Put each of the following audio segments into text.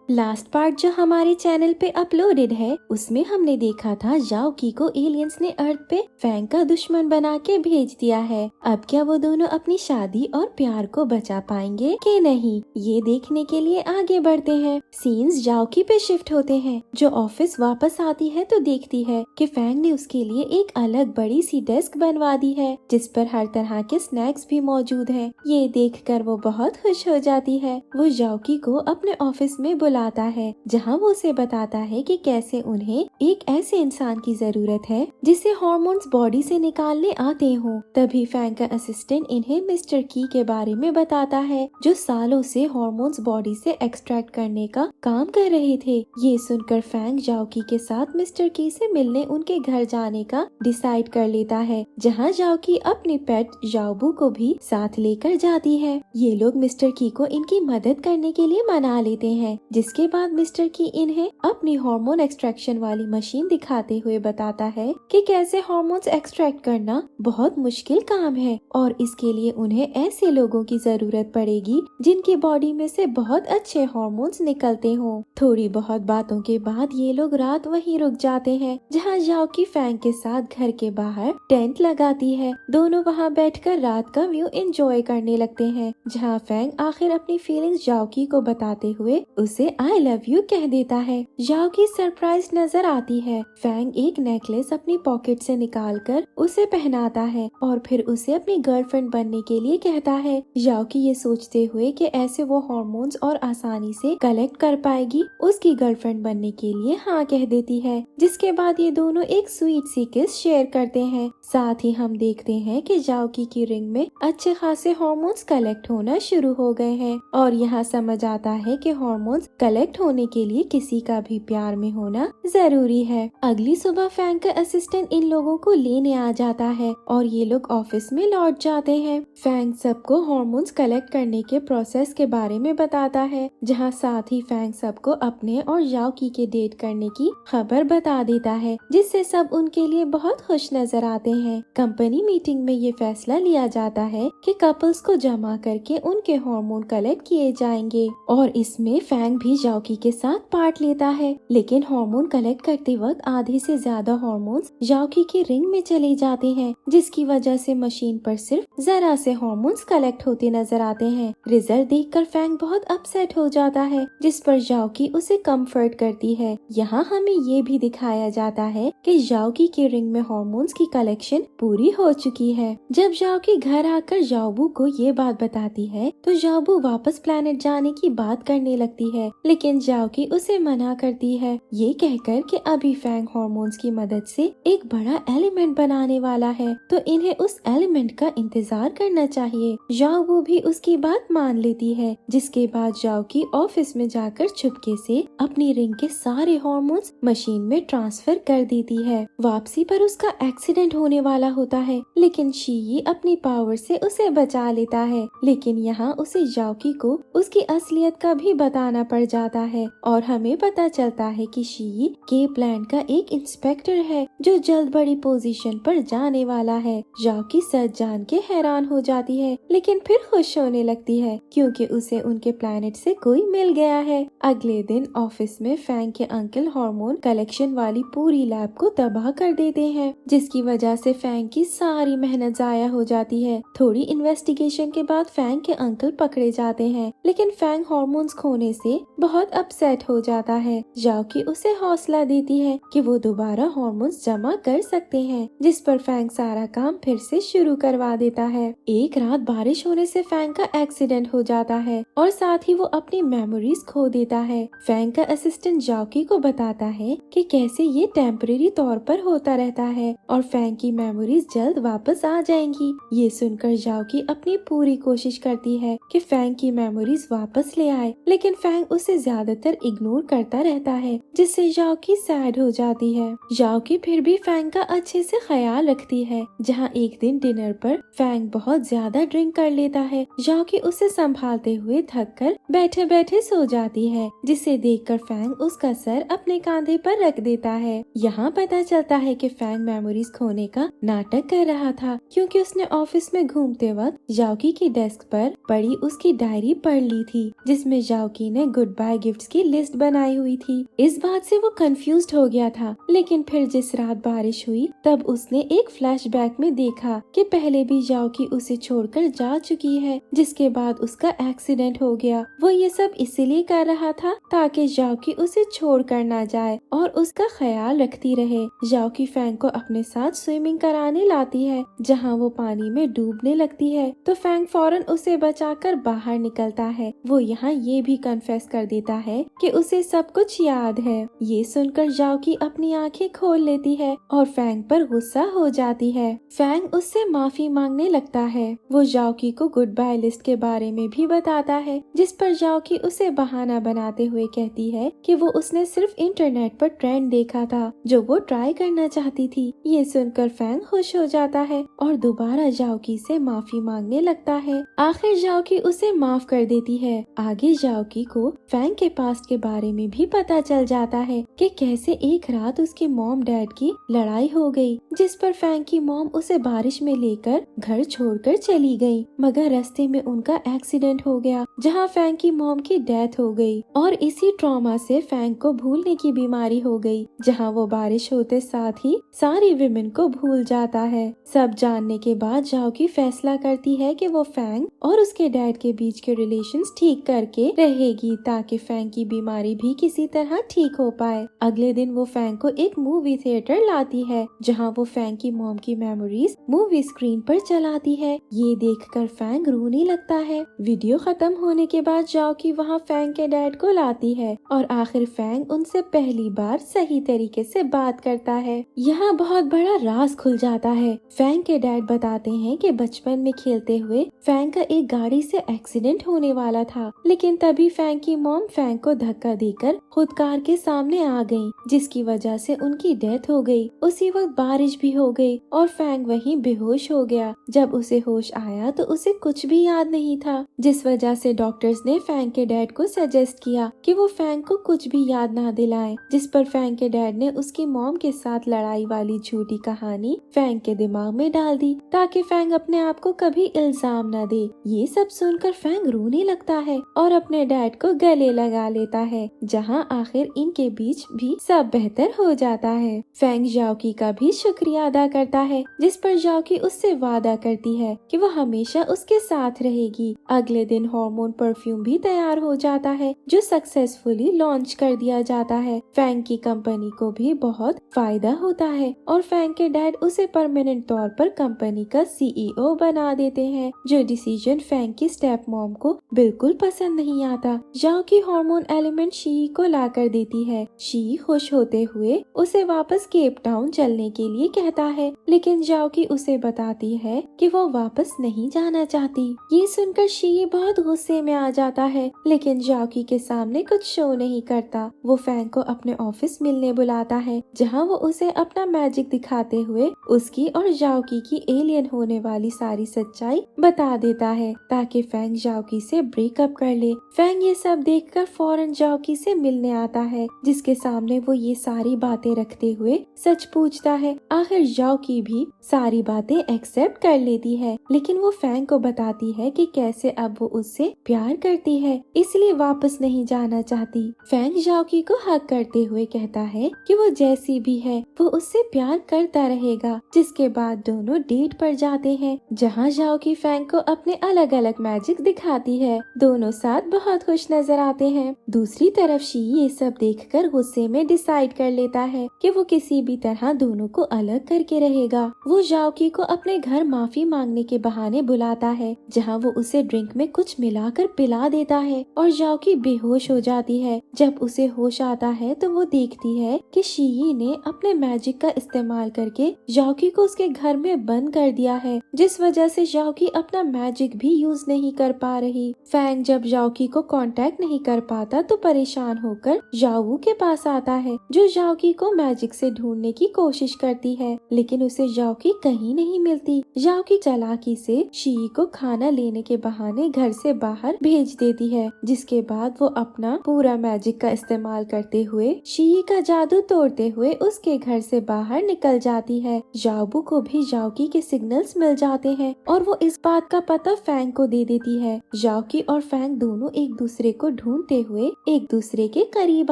Last part जो हमारे channel पे अपलोडेड है उसमें हमने देखा था जाओकी को एलियंस ने अर्थ पे फैंग का दुश्मन बना के भेज दिया है। अब क्या वो दोनों अपनी शादी और प्यार को बचा पाएंगे कि नहीं, ये देखने के लिए आगे बढ़ते हैं। सीन्स जाओकी पे शिफ्ट होते हैं। जो ऑफिस वापस आती है तो देखती है कि फैंग ने उसके लिए एक अलग बड़ी सी डेस्क बनवा दी है जिस पर हर तरह के स्नैक्स भी मौजूद हैं। ये देखकर वो बहुत खुश हो जाती है। वो जाओकी को अपने ऑफिस में बुलाता है जहाँ वो उसे बताता है कि कैसे उन्हें एक ऐसे इंसान की जरूरत है जिसे हार्मोन्स बॉडी से निकालने आते हों। तभी फैंग का असिस्टेंट इन्हें मिस्टर की के बारे में बताता है जो सालों से हार्मोन्स बॉडी से एक्सट्रैक्ट करने का काम कर रहे थे। ये सुनकर फैंग जाओकी के साथ मिस्टर की से मिलने उनके घर जाने का डिसाइड कर लेता है जहाँ जाओकी अपने पेट जाओबू को भी साथ लेकर जाती है। ये लोग मिस्टर की को इनकी मदद करने के लिए मना लेते हैं जिसके बाद मिस्टर की इन्हें अपनी हार्मोन एक्सट्रैक्शन वाली मशीन दिखाते हुए बताता है कि कैसे हार्मोन्स एक्सट्रैक्ट करना बहुत मुश्किल काम है और इसके लिए उन्हें ऐसे लोगों की जरूरत पड़ेगी जिनकी बॉडी में से बहुत अच्छे हार्मोन्स निकलते हों। थोड़ी बहुत बातों के बाद ये लोग रात वहीं रुक जाते हैं जहाँ जाओकी फैंग के साथ घर के बाहर टेंट लगाती है। दोनों वहाँ बैठकर रात का व्यू एंजॉय करने लगते हैं जहाँ फैंग आखिर अपनी फीलिंग्स जाओकी को बताते हुए उसे आई लव यू कह देता है। जाओकी सरप्राइज नजर आती है। फैंग एक नेकलेस अपनी पॉकेट से निकालकर उसे पहनाता है और फिर उसे अपनी गर्लफ्रेंड बनने के लिए कहता है। जाओकी ये सोचते हुए कि ऐसे वो हार्मोन्स और आसानी से कलेक्ट कर पाएगी उसकी गर्लफ्रेंड बनने के लिए हाँ कह देती है जिसके बाद ये दोनों एक स्वीट सी किस शेयर करते हैं। साथ ही हम देखते हैं कि जाओकी की रिंग में अच्छे खासे हार्मोन्स कलेक्ट होना शुरू हो गए हैं और यहाँ समझ आता है कि हार्मोन्स कलेक्ट होने के लिए किसी का भी प्यार में होना जरूरी है। अगली सुबह फैंग का असिस्टेंट इन लोगों को लेने आ जाता है और ये लोग ऑफिस में लौट जाते हैं। फैंग सबको हार्मोन्स कलेक्ट करने के प्रोसेस के बारे में बताता है जहाँ साथ ही फैंग सबको अपने और जाओकी के डेट करने की खबर बता देता है जिससे सब उनके लिए बहुत खुश नजर आते हैं। कंपनी मीटिंग में ये फैसला लिया जाता है कि कपल्स को जमा करके उनके हार्मोन कलेक्ट किए जाएंगे और इसमें फैंग भी जाओकी के साथ पार्ट लेता है। लेकिन हार्मोन कलेक्ट करते वक्त आधे से ज्यादा हार्मोन्स जाओकी के रिंग में चले जाते हैं जिसकी वजह से मशीन पर सिर्फ जरा से हार्मोन्स कलेक्ट होते नजर आते हैं। रिजल्ट देखकर फैंग बहुत अपसेट हो जाता है जिस पर जाओकी उसे कंफर्ट करती है। यहाँ हमें ये भी दिखाया जाता है कि जाओकी के रिंग में हार्मोन्स की कलेक्शन पूरी हो चुकी है। जब जाओकी घर आकर जाओबू को ये बात बताती है तो जाओबू वापस प्लेनेट जाने की बात करने लगती है लेकिन जाओकी उसे मना करती है ये कहकर कि अभी फैंग हार्मोन्स की मदद से एक बड़ा एलिमेंट बनाने वाला है तो इन्हें उस एलिमेंट का इंतजार करना चाहिए। जाओबू भी उसकी बात मान लेती है जिसके बाद जाओकी ऑफिस में जाकर चुपके से अपनी रिंग के सारे हार्मोन्स मशीन में ट्रांसफर कर देती है। वापसी पर उसका एक्सीडेंट होने वाला होता है लेकिन शीई अपनी पावर से उसे बचा लेता है लेकिन यहाँ उसे जाओकी को उसकी असलियत का भी बताना पड़ जाता है और हमें पता चलता है कि शीई के प्लांट का एक इंस्पेक्टर है जो जल्द बड़ी पोजीशन पर जाने वाला है। जाओकी सच जान के हैरान हो जाती है लेकिन फिर खुश होने लगती है क्योंकि उसे उनके प्लेनेट से कोई मिल गया है। अगले दिन ऑफिस में फैंग के अंकल हार्मोन कलेक्शन वाली पूरी लैब को तबाह कर देते हैं जिसकी वजह से फैंग की सारी मेहनत जाया हो जाती है। थोड़ी इन्वेस्टिगेशन के बाद फैंग के अंकल पकड़े जाते हैं लेकिन फैंग हार्मोन्स खोने से बहुत अपसेट हो जाता है। जाओकी उसे हौसला देती है कि वो दोबारा हार्मोन्स जमा कर सकते हैं जिस पर फैंग सारा काम फिर से शुरू करवा देता है। एक रात बारिश होने से फैंग का एक्सीडेंट हो जाता है और साथ ही वो अपनी मेमोरीज खो देता है। फैंग का असिस्टेंट जाओकी को बताता है कि कैसे ये टेम्परेरी तौर पर होता रहता है और फैंग की मेमोरीज जल्द वापस आ जाएंगी। ये सुनकर जाओकी अपनी पूरी कोशिश करती है कि फैंग की मेमोरीज वापस ले आए लेकिन फैंग उसे ज्यादातर इग्नोर करता रहता है जिससे जाओकी सैड हो जाती है। जाओकी फिर भी फैंग का अच्छे से ख्याल रखती है जहाँ एक दिन डिनर पर फैंग बहुत ज्यादा ड्रिंक कर लेता है। जाओकी उसे संभालते हुए थक कर बैठे बैठे सो जाती है जिसे देखकर फैंग उसका सर अपने कांधे पर रख देता है। यहाँ पता चलता है कि फैंग मेमोरीज खोने का नाटक कर रहा था क्योंकि उसने ऑफिस में घूमते वक्त जाओकी की डेस्क पर पड़ी उसकी डायरी पढ़ ली थी जिसमें जाओकी ने गुड बाय गिफ्ट्स की लिस्ट बनाई हुई थी। इस बात से वो कंफ्यूज्ड हो गया था, लेकिन फिर जिस रात बारिश हुई तब उसने एक फ्लैशबैक में देखा कि पहले भी जाओकी उसे छोड़कर जा चुकी है, जिसके बाद उसका एक्सीडेंट हो गया। वो ये सब इसीलिए कर रहा था ताकि जाओकी उसे छोड़कर ना जाए और उसका ख्याल रखती रहे। जाओकी फैंग को अपने साथ स्विमिंग कराने लाती है, जहाँ वो पानी में डूबने लगती है तो फैंग फौरन उसे बचाकर बाहर निकलता है। वो यहाँ ये भी कन्फेस कर देता है कि उसे सब कुछ याद है। ये सुनकर जाओकी अपनी आंखें खोल लेती है और फैंग पर गुस्सा हो जाती है। फैंग उससे माफी मांगने लगता है। वो जाओकी को गुड बाय लिस्ट के बारे में भी बताता है, जिस पर जाओकी उसे बहाना बनाते हुए कहती है कि वो उसने सिर्फ इंटरनेट पर ट्रेंड देखा था जो वो ट्राई करना चाहती थी। ये सुनकर फैंग खुश हो जाता है और दोबारा जाओकी से माफी मांगने लगता है। आखिर जाओकी उसे माफ कर देती है। आगे जाओकी को फैंग के पास्ट के बारे में भी पता चल जाता है कि कैसे एक रात उसके मॉम डैड की लड़ाई हो गई, जिस पर फैंग की मॉम उसे बारिश में लेकर घर छोड़कर चली गई, मगर रास्ते में उनका एक्सीडेंट हो गया जहां फैंग की मॉम की डेथ हो गई और इसी ट्रॉमा से फैंग को भूलने की बीमारी हो गई, जहां वो बारिश होते साथ ही सारी विमेन को भूल जाता है। सब जानने के बाद जाओकी फैसला करती है कि वो फैंग और उसके डैड के बीच के रिलेशंस ठीक करके रहेगी ताकि फैंग की बीमारी भी किसी तरह ठीक हो पाए। अगले दिन वो फैंग को एक मूवी थिएटर लाती है, जहां वो फैंग की मॉम की मेमोरीज मूवी स्क्रीन पर चलाती है। ये देखकर फैंग रोने लगता है। वीडियो खत्म होने के बाद जाओकी वहाँ फैंग के डैड को लाती है और आखिर फैंग उनसे पहली बार सही तरीके से बात करता है। यहाँ बहुत बड़ा राज खुल जाता है। फैंग के डैड बताते हैं कि बचपन में खेलते हुए फैंग का एक गाड़ी से एक्सीडेंट होने वाला था, लेकिन तभी फैंग की मॉम फैंग को धक्का देकर खुद कार के सामने आ गई, जिसकी वजह से उनकी डेथ हो गई। उसी वक्त बारिश भी हो गई और फैंग वहीं बेहोश हो गया। जब उसे होश आया तो उसे कुछ भी याद नहीं था, जिस वजह से डॉक्टर्स ने फैंग के डैड को सजेस्ट किया कि वो फैंग को कुछ भी याद ना दिलाएं, जिस पर फैंग के डैड ने उसकी मॉम के साथ लड़ाई वाली झूठी कहानी फैंग के दिमाग में डाल दी ताकि फैंग अपने आप को कभी इल्जाम न दे। ये सब सुनकर फैंग रोने लगता है और अपने डैड को गले लगा लेता है, जहां आखिर इनके बीच भी सब बेहतर हो जाता है। फैंग जाओकी का भी शुक्रिया अदा करता है, जिस पर जाओकी उससे वादा करती है कि वो हमेशा उसके साथ रहेगी। अगले दिन हार्मोन परफ्यूम भी तैयार हो जाता है, जो सक्सेसफुली लॉन्च कर दिया जाता है। फैंग की कंपनी को भी बहुत फायदा होता है और फैंग के डैड उसे परमानेंट तौर पर कंपनी का सीईओ बना देते हैं, जो डिसीजन फैंग की स्टेप मॉम को बिल्कुल पसंद नहीं आता। जाओकी हार्मोन एलिमेंट शी को ला कर देती है। शी खुश होते हुए उसे वापस केप टाउन चलने के लिए कहता है, लेकिन जाओकी उसे बताती है कि वो वापस नहीं जाना चाहती। ये सुनकर शी बहुत गुस्से में आ जाता है, लेकिन जाओकी के सामने कुछ शो नहीं करता। वो फैंग को अपने ऑफिस मिलने बुलाता है, जहाँ वो उसे अपना मैजिक दिखाते हुए उसकी और जाओकी की एलियन होने वाली सारी सच्चाई बता देता है ताकि फैंग जाओकी से ब्रेकअप कर ले। फैंग ये सब देखकर फौरन जाओकी से मिलने आता है, जिसके सामने वो ये सारी बातें रखते हुए सच पूछता है। आखिर जाओकी भी सारी बातें एक्सेप्ट कर लेती है, लेकिन वो फैंग को बताती है कि कैसे अब वो उससे प्यार करती है, इसलिए वापस नहीं जाना चाहती। फैंग जाओकी को हक करते हुए कहता है कि वो जैसी भी है वो उससे प्यार करता रहेगा, जिसके बाद दोनों डेट पर जाते हैं, जहां जाओकी फैंग को अपने अलग अलग मैजिक दिखाती है। दोनों साथ बहुत खुश नजर आते हैं। दूसरी तरफ शी ये सब देखकर गुस्से में डिसाइड कर लेता है कि वो किसी भी तरह दोनों को अलग करके रहेगा। वो जाओकी को अपने घर माफी मांगने के बहाने बुलाता है, जहां वो उसे ड्रिंक में कुछ मिलाकर पिला देता है और जाओकी बेहोश हो जाती है। जब उसे होश आता है तो वो देखती है कि शी ने अपने मैजिक का इस्तेमाल करके जाओकी को उसके घर में बंद कर दिया है, जिस वजह से जाओकी अपना मैजिक भी यूज नहीं कर पा रही। फैंग जब जाओकी को कांटेक्ट नहीं कर पाता तो परेशान होकर जाओ के पास आता है, जो जाओकी को मैजिक से ढूंढने की कोशिश करती है, लेकिन उसे जाओकी कहीं नहीं मिलती। जाओकी चालाकी से शी को खाना लेने के बहाने घर से बाहर भेज देती है, जिसके बाद वो अपना पूरा मैजिक का इस्तेमाल करते हुए शी का जादू तोड़ते हुए उसके घर से बाहर निकल जाती है। जाओबू को भी जाओकी के सिग्नल्स मिल जाते हैं और वो इस बात का पता फैंग को दे देती है। जाओकी और फैंग दोनों एक दूसरे को ढूंढते हुए एक दूसरे के करीब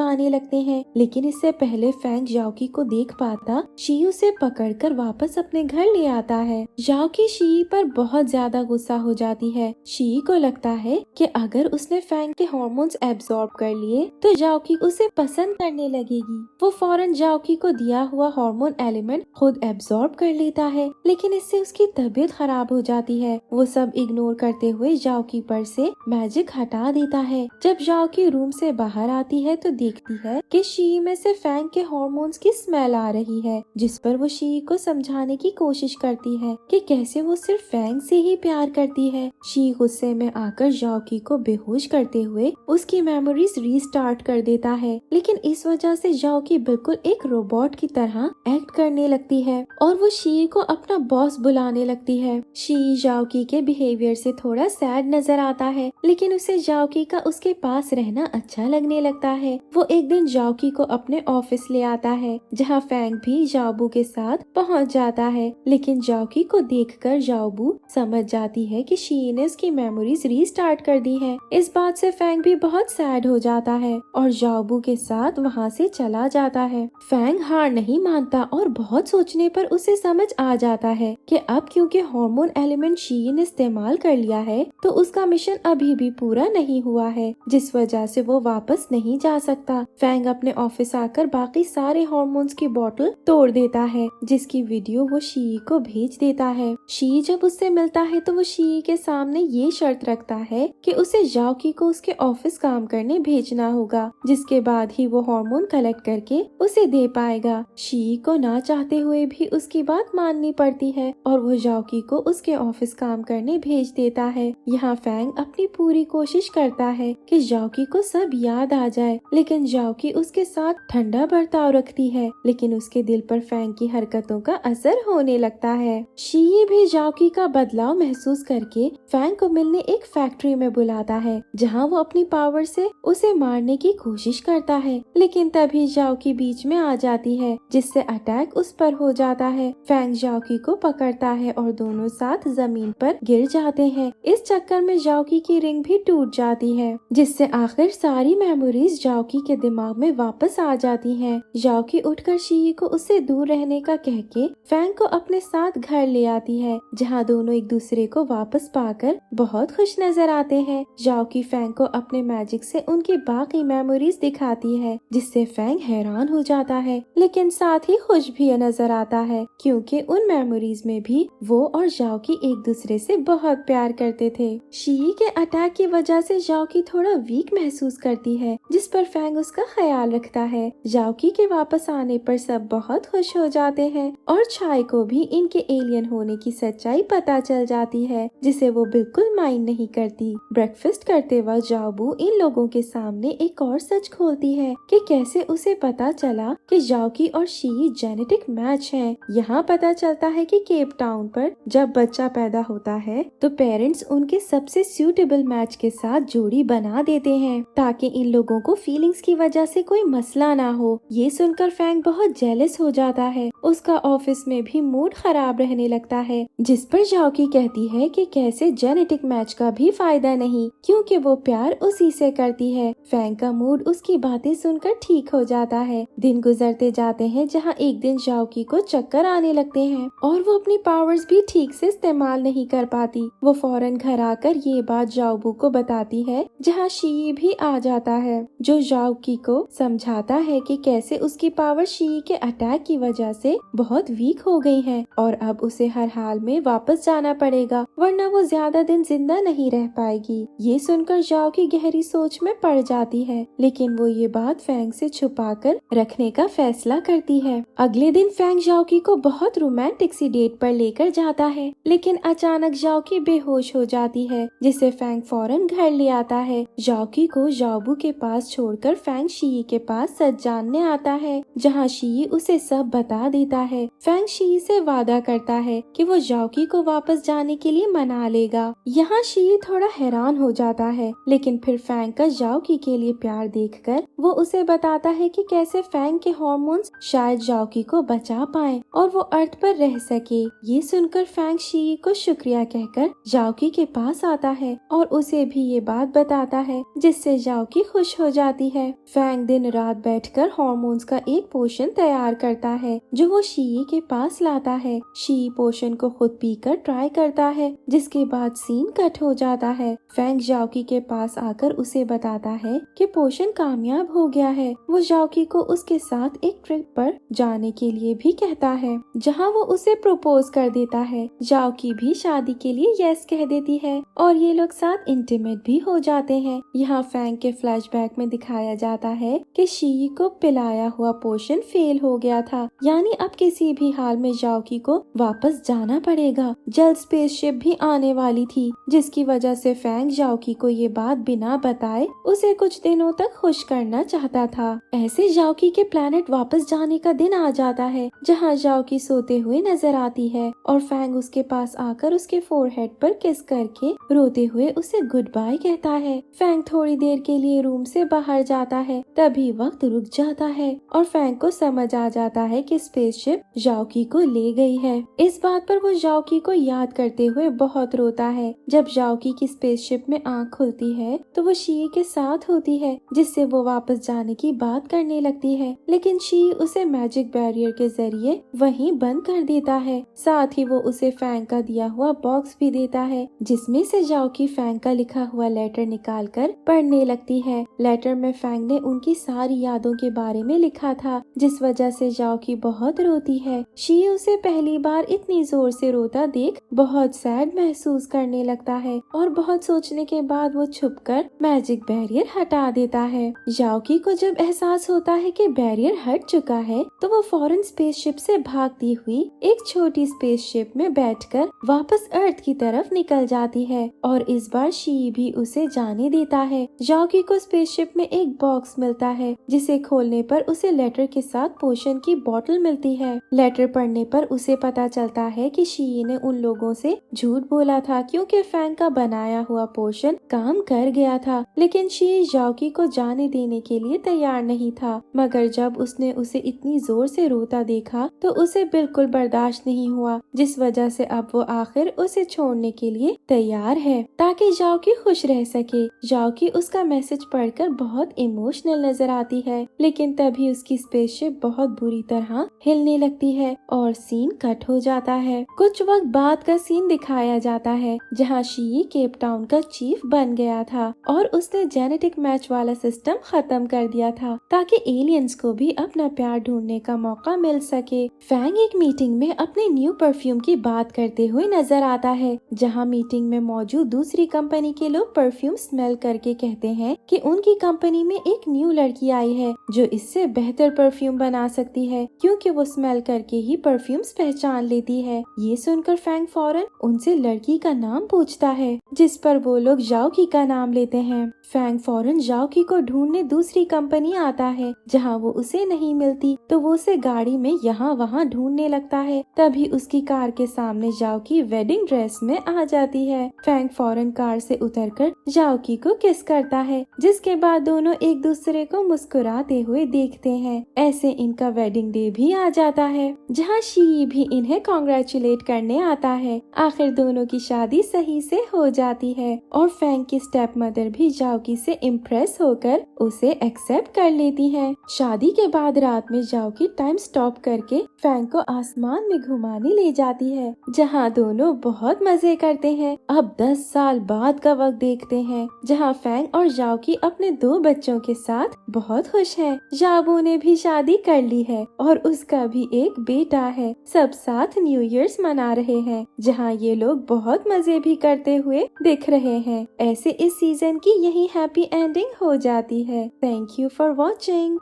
आने लगते हैं। लेकिन इससे पहले फैंग जाओकी को देख पाता, शी उसे पकड़कर वापस अपने घर ले आता है। जाओकी शी पर बहुत ज्यादा गुस्सा हो जाती है। शी को लगता है कि अगर उसने फैंग के हार्मोन्स एब्जॉर्ब कर लिए तो जाओकी उसे पसंद करने लगेगी। वो फौरन जाओकी को दिया हुआ हार्मोन एलिमेंट खुद एब्जॉर्ब कर लेता है, लेकिन इससे उसकी तबीयत खराब हो जाती है। वो सब इग्नोर करते हुए जाओकी पर से मैजिक हटा देता है। जब जाओकी रूम से बाहर आती है तो देखती है कि शी में से फैंग के हार्मोन्स की स्मेल आ रही है, जिस पर वो शी को समझाने की कोशिश करती है कि कैसे वो सिर्फ फैंग से ही प्यार करती है। शी गुस्से में आकर जाओकी को बेहोश करते हुए उसकी मेमोरीज रीस्टार्ट कर देता है, लेकिन इस वजह से जाओकी बिल्कुल एक रोबोट की तरह एक्ट करने लगती है और वो शी को अपना बॉस बुलाने लगती है। शी जाओकी के बिहेवियर से थोड़ा सैड नजर आता है, लेकिन उसे जाओकी का उसके पास रहना अच्छा लगने लगता है। वो एक दिन जाओकी को अपने ऑफिस ले आता है, जहाँ फैंग भी जाओबू के साथ पहुँच जाता है। लेकिन जाओकी को देखकर जाओबू समझ जाती है कि शी ने उसकी मेमोरीज रीस्टार्ट कर दी है। इस बात से फैंग भी बहुत सैड हो जाता है और जाओबू के साथ वहाँ से चला जाता है। फैंग हार नहीं मानता और बहुत सोचने पर उसे समझ आ जाता है कि अब क्योंकि हार्मोन एलिमेंट शी ने इस्तेमाल कर लिया है तो उसका मिशन अभी भी पूरा नहीं हुआ है, जिस वजह से वो वापस नहीं जा सकता। फैंग अपने ऑफिस आकर बाकी सारे हार्मोन्स की बोतल तोड़ देता है, जिसकी वीडियो वो शी को भेज देता है। शी जब उससे मिलता है तो वो शी के सामने ये शर्त रखता है कि उसे जाओकी को उसके ऑफिस काम करने भेजना होगा, जिसके बाद ही वो हार्मोन कलेक्ट करके उसे दे पाएगा। शी को ना चाहते हुए भी उसकी बात माननी पड़ती है और वो जाओकी को उसके ऑफिस काम करने भेज देता है। यहाँ फैंग अपनी पूरी कोशिश करता है कि जाओकी को सब याद आ जाए, लेकिन जाओकी उसके साथ ठंडा बर्ताव रखती है, लेकिन उसके दिल पर फैंग की हरकतों का असर होने लगता है। शी भी जाओकी का बदलाव महसूस करके फैंग को मिलने एक फैक्ट्री में बुलाता है, जहाँ वो अपनी पावर से उसे मारने की कोशिश करता है, लेकिन तभी जाओकी बीच में आ जाती है, जिससे अटैक उस पर हो जाता है। फैंग जाओकी को पकड़ता है और दोनों साथ जमीन पर गिर जाते हैं। इस चक्कर में जाओकी की रिंग भी टूट जाती है, जिससे आखिर सारी मेमोरीज जाओकी के दिमाग में वापस आ जाती हैं। जाओकी उठकर शी को उससे दूर रहने का कह के फैंग को अपने साथ घर ले आती है, जहाँ दोनों एक दूसरे को वापस पाकर बहुत खुश नजर आते हैं। जाओकी फैंग को अपने मैजिक से उनकी बाकी मेमोरीज दिखाती है, जिससे फैंग हैरान हो जाता है, लेकिन साथ ही खुश भी नजर आता है, क्योंकि उन मेमोरीज में भी वो और जाओकी एक दूसरे से बहुत प्यार करते थे। शी के अटैक की वजह से जाओकी थोड़ा वीक महसूस करती है, जिस पर फैंग उसका ख्याल रखता है। जाओकी के वापस आने पर सब बहुत खुश हो जाते हैं और छाई को भी इनके एलियन होने की सच्चाई पता चल जाती है, जिसे वो बिल्कुल माइंड नहीं करती। ब्रेकफास्ट करते वक्त जाओबू इन लोगों के सामने एक और सच खोलती है कि कैसे उसे पता चला कि जाओकी और शी जेनेटिक मैच हैं। यहाँ पता चलता है कि केप टाउन पर जब बच्चा पैदा होता है तो पेरेंट्स उनके सबसे सूटेबल मैच के साथ जोड़ी बना देते हैं, ताकि इन लोगों को फीलिंग्स की वजह से कोई मसला ना हो। ये सुनकर फैंग बहुत जेलस हो जाता है। उसका ऑफिस में भी मूड खराब रहने लगता है, जिस पर जाओकी कहती है कि कैसे जेनेटिक मैच का भी फायदा नहीं, क्योंकि वो प्यार उसी से करती है। फैंग का मूड उसकी बातें सुनकर ठीक हो जाता है। दिन गुजरते जाते हैं, जहाँ एक दिन जाओकी को चक्कर आने लगते हैं और वो अपनी पावर्स भी ठीक से इस्तेमाल नहीं कर पाती। वो फौरन घर आकर ये बात जाओबू को बताती है, जहाँ शी भी आ जाता है, जो जाओकी को समझाता है कि कैसे उसकी पावर शी के अटैक की वजह से बहुत वीक हो गई है और अब उसे हर हाल में वापस जाना पड़ेगा, वरना वो ज्यादा दिन जिंदा नहीं रह पाएगी। ये सुनकर जाओकी गहरी सोच में पड़ जाती है, लेकिन वो ये बात फैंग से छुपाकर रखने का फैसला करती है। अगले दिन फैंग जाओकी को बहुत रोमांटिक सी डेट पर लेकर जाता है, लेकिन अचानक जाओकी बेहोश हो जाती है, जिसे फैंग फौरन घर ले आता है। जाओकी को जाओबू के पास छोड़कर फैंग शी के पास सच जानने आता है, जहाँ शी उसे सब बता देता है। फैंग शी से वादा करता है कि वो जाओकी को वापस जाने के लिए मना लेगा। यहाँ शी थोड़ा हैरान हो जाता है, लेकिन फिर फैंग का जाओकी के लिए प्यार देखकर वो उसे बताता है कि कैसे फैंग के हार्मोन्स शायद जाओकी को बचा पाए और वो अर्थ पर रह सके। ये सुनकर फैंग शी को शुक्रिया कहकर जाओकी के पास आता है और उसे भी ये बात बताता है जिससे जाओ की खुश हो जाती है। फैंग दिन रात बैठकर हॉर्मोन्स का एक पोशन तैयार करता है जो वो शी के पास लाता है। शी पोशन को खुद पीकर ट्राई करता है, जिसके बाद सीन कट हो जाता है। फैंग जाओकी के पास आकर उसे बताता है कि पोशन कामयाब हो गया है। वो जाओकी को उसके साथ एक ट्रिप पर जाने के लिए भी कहता है, जहां वो उसे प्रपोज कर देता है। जाओकी भी शादी के लिए यस कह देती है और ये लोग साथ इंटीमेट भी हो जाते हैं। यहाँ फैंग के फ्लैशबैक में दिखाया जाता है कि शी को पिलाया हुआ पोशन फेल हो गया था, यानी अब किसी भी हाल में जाओकी को वापस जाना पड़ेगा। जल्द स्पेसशिप भी आने वाली थी, जिसकी वजह से फैंग जाओकी को ये बात बिना बताए उसे कुछ दिनों तक खुश करना चाहता था। ऐसे जाओकी के प्लेनेट वापस जाने का दिन आ जाता है, जहाँ जाओकी सोते हुए नजर आती है और फैंग उसके पास आकर उसके फोरहेड पर किस करके रोते हुए उसे गुड बाय कहता है। फैंग थोड़ी देर के लिए रूम से बाहर जाता है, तभी वक्त रुक जाता है और फैंग को समझ आ जाता है कि स्पेसशिप जाओकी को ले गई है। इस बात पर वो जाओकी को याद करते हुए बहुत रोता है। जब जाओकी की स्पेसशिप में आँख खुलती है तो वो शी के साथ होती है, जिससे वो वापस जाने की बात करने लगती है, लेकिन शी उसे मैजिक बैरियर के जरिए वहीं बंद कर देता है। साथ ही वो उसे फैंग का दिया हुआ बॉक्स भी देता है, जिसमें से जाओकी फैंग का लिखा हुआ लेटर निकालकर पढ़ने लगती है। लेटर में फैंग ने उनकी सारी यादों के बारे में लिखा था, जिस वजह से जाओकी बहुत रोती है। शी उसे पहली बार इतनी जोर से रोता देख बहुत सैड महसूस करने लगता है और बहुत सोचने के बाद वो छुपकर मैजिक बैरियर हटा देता है। जाओकी को जब एहसास होता है कि बैरियर हट चुका है तो वो फौरन स्पेसशिप से भागती हुई एक छोटी स्पेसशिप में बैठकर वापस अर्थ की तरफ निकल जाती है और इस बार शी भी उसे जाने देता है। जाओकी को स्पेसशिप में एक बॉक्स मिलता है, जिसे खोलने पर उसे लेटर के साथ पोशन की बोतल मिलती है। लेटर पढ़ने पर उसे पता चलता है कि शी ने उन लोगों से झूठ बोला था, क्योंकि फैंग का बनाया हुआ पोशन काम कर गया था, लेकिन शी जाओकी को जाने देने के लिए तैयार नहीं था। मगर जब उसने उसे इतनी जोर से रोता देखा तो उसे बिल्कुल बर्दाश्त नहीं हुआ, जिस वजह से अब वो आखिर उसे छोड़ने के लिए तैयार है ताकि जाओकी खुश रह सके। जाओकी उसका मैसेज पढ़कर बहुत इमोशनल नजर आती है, लेकिन तभी उसकी स्पेसशिप बहुत बुरी तरह हिलने लगती है और सीन कट हो जाता है। कुछ वक्त बाद का सीन दिखाया जाता है, जहाँ शी केप टाउन का चीफ बन गया था और उसने जेनेटिक मैच वाला सिस्टम खत्म कर दिया था ताकि एलियंस को भी अपना प्यार ढूंढने का मौका मिल सके। फैंग एक मीटिंग में अपने न्यू परफ्यूम की बात करते हुए नजर आता है, जहाँ मीटिंग में मौजूद दूसरी कंपनी के लोग परफ्यूम स्मेल करके कहते हैं कि उनकी कंपनी में एक न्यू लड़की आई है जो इससे बेहतर परफ्यूम बना सकती है, क्योंकि वो स्मेल करके ही परफ्यूम्स पहचान लेती है। ये सुनकर फैंग फौरन उनसे लड़की का नाम पूछता है, जिस पर वो लोग जाओकी का नाम लेते हैं। फैंग फौरन जाओकी को ढूंढने दूसरी कंपनी आता है, जहाँ वो उसे नहीं मिलती तो वो उसे गाड़ी में यहाँ वहाँ ढूंढने लगता है। तभी उसकी कार के सामने जाओकी वेडिंग ड्रेस में आ जाती है। फैंग फौरन कार से उतरकर जाओकी को किस करता है, जिसके बाद दोनों एक दूसरे को मुस्कुराते हुए देखते हैं। ऐसे इनका वेडिंग डे भी आ जाता है, जहाँ शी भी इन्हें कॉन्ग्रेचुलेट करने आता है। आखिर दोनों की शादी सही से हो जाती है और फैंग की स्टेप मदर भी जाओकी से इम्प्रेस होकर उसे एक्सेप्ट कर लेती हैं। शादी के बाद रात में जाओकी टाइम स्टॉप करके फैंग को आसमान में घुमाने ले जाती है, जहाँ दोनों बहुत मजे करते हैं। अब 10 साल बाद का वक्त देखते हैं, जहाँ फैंग और जाओकी अपने 2 बच्चों के साथ बहुत खुश हैं। जाबू ने भी शादी कर ली है और उसका भी एक बेटा है। सब साथ न्यू ईयर्स मना रहे हैं, जहाँ ये लोग बहुत मजे भी करते हुए दिख रहे हैं। ऐसे इस सीजन की यही हैप्पी एंडिंग हो जाती है। Thank you for watching.